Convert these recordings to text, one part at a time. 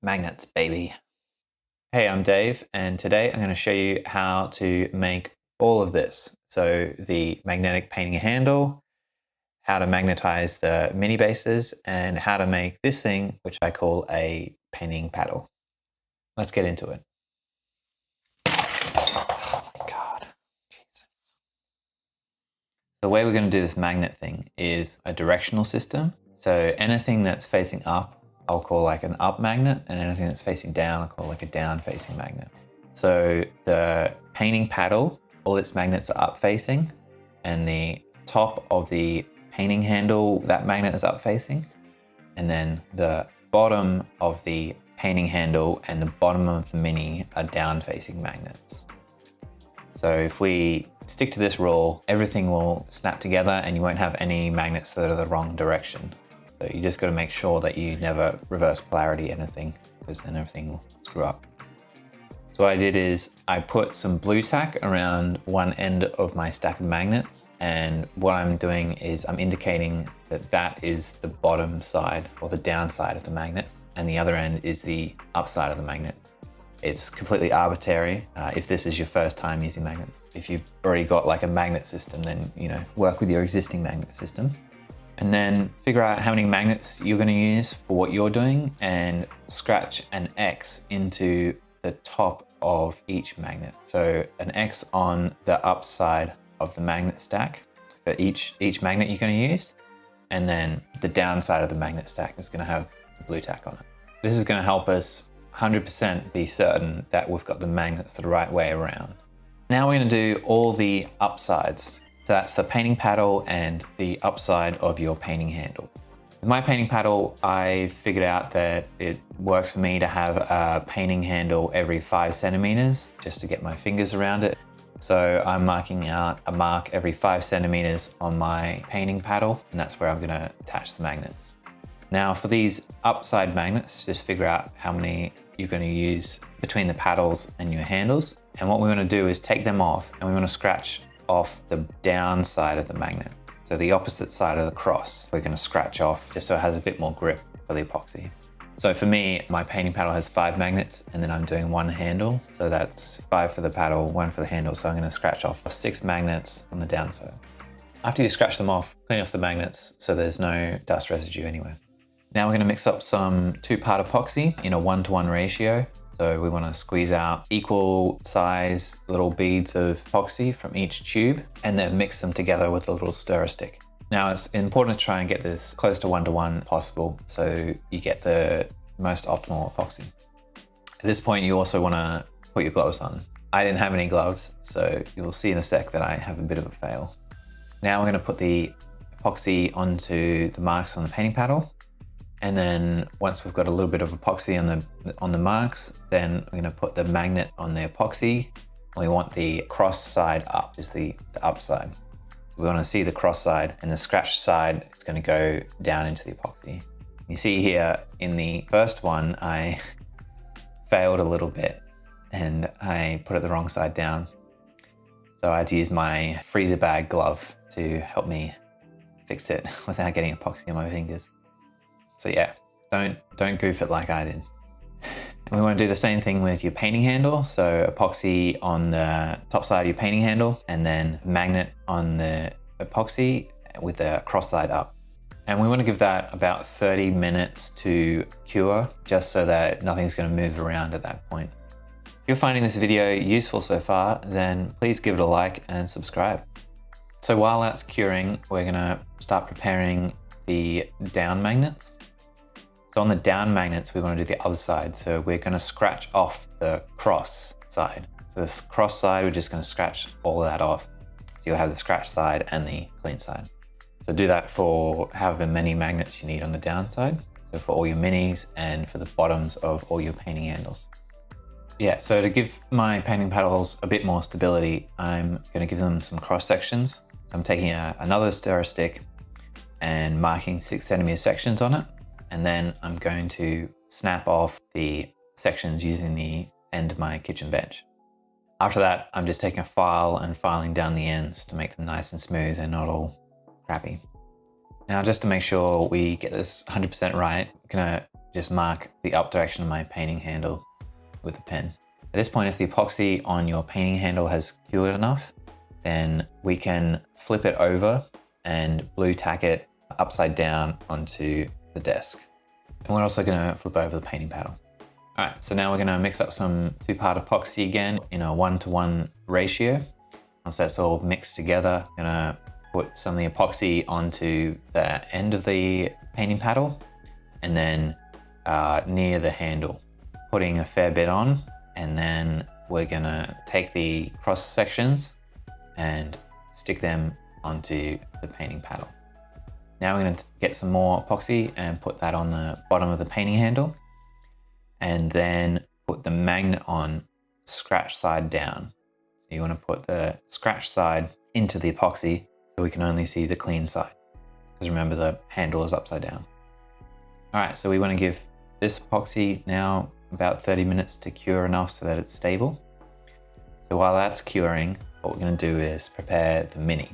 Magnets, baby. Hey, I'm Dave, and today I'm going to show you how to make all of this. So the magnetic painting handle, how to magnetize the mini bases, and how to make this thing, which I call a painting paddle. Let's get into it. Oh my God, Jesus. The way we're going to do this magnet thing is a directional system. So anything that's facing up, I'll call like an up magnet, and anything that's facing down, I'll call like a down facing magnet. So the painting paddle, all its magnets are up facing, and the top of the painting handle, that magnet is up facing. And then the bottom of the painting handle and the bottom of the mini are down facing magnets. So if we stick to this rule, everything will snap together and you won't have any magnets that are the wrong direction. So you just got to make sure that you never reverse polarity anything, because then everything will screw up. So what I did is I put some Bluetack around one end of my stack of magnets, and what I'm doing is I'm indicating that that is the bottom side or the down side of the magnet, and the other end is the upside of the magnet. It's completely arbitrary if this is your first time using magnets. If you've already got like a magnet system, then work with your existing magnet system. And then figure out how many magnets you're going to use for what you're doing and scratch an X into the top of each magnet. So an X on the upside of the magnet stack for each magnet you're going to use. And then the downside of the magnet stack is going to have the Bluetack on it. This is going to help us 100% be certain that we've got the magnets the right way around. Now we're going to do all the upsides. So that's the painting paddle and the upside of your painting handle. With my painting paddle, I figured out that it works for me to have a painting handle every 5 centimeters just to get my fingers around it. So I'm marking out a mark every 5 centimeters on my painting paddle, and that's where I'm going to attach the magnets. Now for these upside magnets, just figure out how many you're going to use between the paddles and your handles. And what we want to do is take them off, and we want to scratch off the down side of the magnet. So the opposite side of the cross, we're going to scratch off just so it has a bit more grip for the epoxy. So for me, my painting paddle has 5 magnets, and then I'm doing 1 handle. So that's 5 for the paddle, 1 for the handle. So I'm going to scratch off 6 magnets on the downside. After you scratch them off, clean off the magnets so there's no dust residue anywhere. Now we're going to mix up some 2-part epoxy in a 1-to-1 ratio. So we want to squeeze out equal size little beads of epoxy from each tube and then mix them together with a little stirrer stick. Now it's important to try and get this close to 1-to-1 possible so you get the most optimal epoxy. At this point you also want to put your gloves on. I didn't have any gloves, so you'll see in a sec that I have a bit of a fail. Now we're going to put the epoxy onto the marks on the painting paddle. And then once we've got a little bit of epoxy on the marks, then we're going to put the magnet on the epoxy. We want the cross side up, just the upside. We want to see the cross side, and the scratch side is going to go down into the epoxy. You see here in the first one, I failed a little bit and I put it the wrong side down. So I had to use my freezer bag glove to help me fix it without getting epoxy on my fingers. So yeah, don't goof it like I did. And we want to do the same thing with your painting handle. So epoxy on the top side of your painting handle, and then magnet on the epoxy with the cross side up. And we want to give that about 30 minutes to cure, just so that nothing's going to move around at that point. If you're finding this video useful so far, then please give it a like and subscribe. So while that's curing, we're going to start preparing the down magnets. So on the down magnets, we want to do the other side. So we're going to scratch off the cross side. So this cross side, we're just going to scratch all of that off. So you'll have the scratch side and the clean side. So do that for however many magnets you need on the down side. So for all your minis and for the bottoms of all your painting handles. Yeah, so to give my painting paddles a bit more stability, I'm going to give them some cross sections. So I'm taking another stirrer stick and marking 6 centimeter sections on it. And then I'm going to snap off the sections using the end of my kitchen bench. After that, I'm just taking a file and filing down the ends to make them nice and smooth and not all crappy. Now, just to make sure we get this 100% right, I'm gonna just mark the up direction of my painting handle with a pen. At this point, if the epoxy on your painting handle has cured enough, then we can flip it over and Bluetack it upside down onto the desk. And we're also gonna flip over the painting paddle. All right, so now we're gonna mix up some 2-part epoxy again in a 1-to-1 ratio. Once that's all mixed together, I'm gonna put some of the epoxy onto the end of the painting paddle and then near the handle, putting a fair bit on, and then we're gonna take the cross sections and stick them onto the painting paddle. Now we're gonna get some more epoxy and put that on the bottom of the painting handle, and then put the magnet on scratch side down. So you wanna put the scratch side into the epoxy so we can only see the clean side. Because remember, the handle is upside down. All right, so we wanna give this epoxy now about 30 minutes to cure enough so that it's stable. So while that's curing, what we're gonna do is prepare the mini.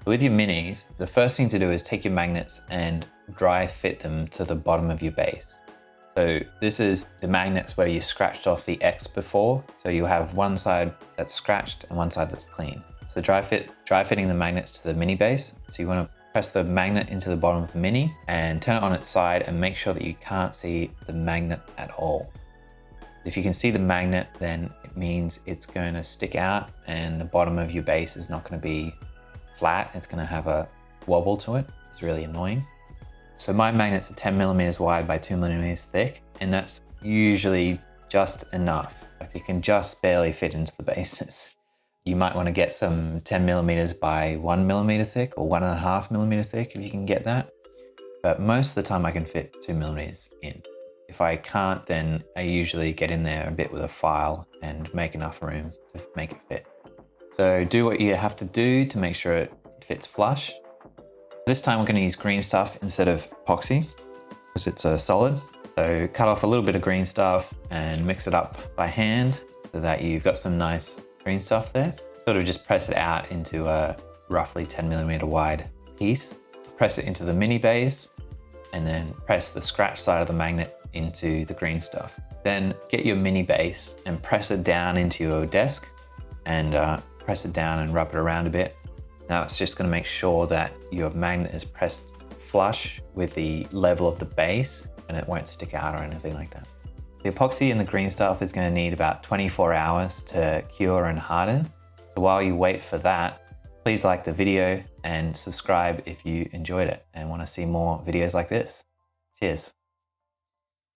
With your minis, the first thing to do is take your magnets and dry fit them to the bottom of your base. So this is the magnets where you scratched off the X before. So you have one side that's scratched and one side that's clean. So dry fitting the magnets to the mini base. So you want to press the magnet into the bottom of the mini and turn it on its side and make sure that you can't see the magnet at all. If you can see the magnet, then it means it's going to stick out and the bottom of your base is not going to be flat. It's going to have a wobble to it. It's really annoying. So my magnets are 10 millimeters wide by 2 millimeters thick, and that's usually just enough. Like it can just barely fit into the bases. You might want to get some 10 millimeters by 1 millimeter thick or 1.5 millimeter thick if you can get that. But most of the time I can fit 2 millimeters in. If I can't, then I usually get in there a bit with a file and make enough room to make it fit. So do what you have to do to make sure it fits flush. This time we're going to use green stuff instead of epoxy because it's a solid. So cut off a little bit of green stuff and mix it up by hand so that you've got some nice green stuff there. Sort of just press it out into a roughly 10 millimeter wide piece. Press it into the mini base and then press the scratch side of the magnet into the green stuff. Then get your mini base and press it down into your desk and press it down and rub it around a bit. Now it's just going to make sure that your magnet is pressed flush with the level of the base and it won't stick out or anything like that. The epoxy and the green stuff is going to need about 24 hours to cure and harden. So while you wait for that, please like the video and subscribe if you enjoyed it and want to see more videos like this. Cheers.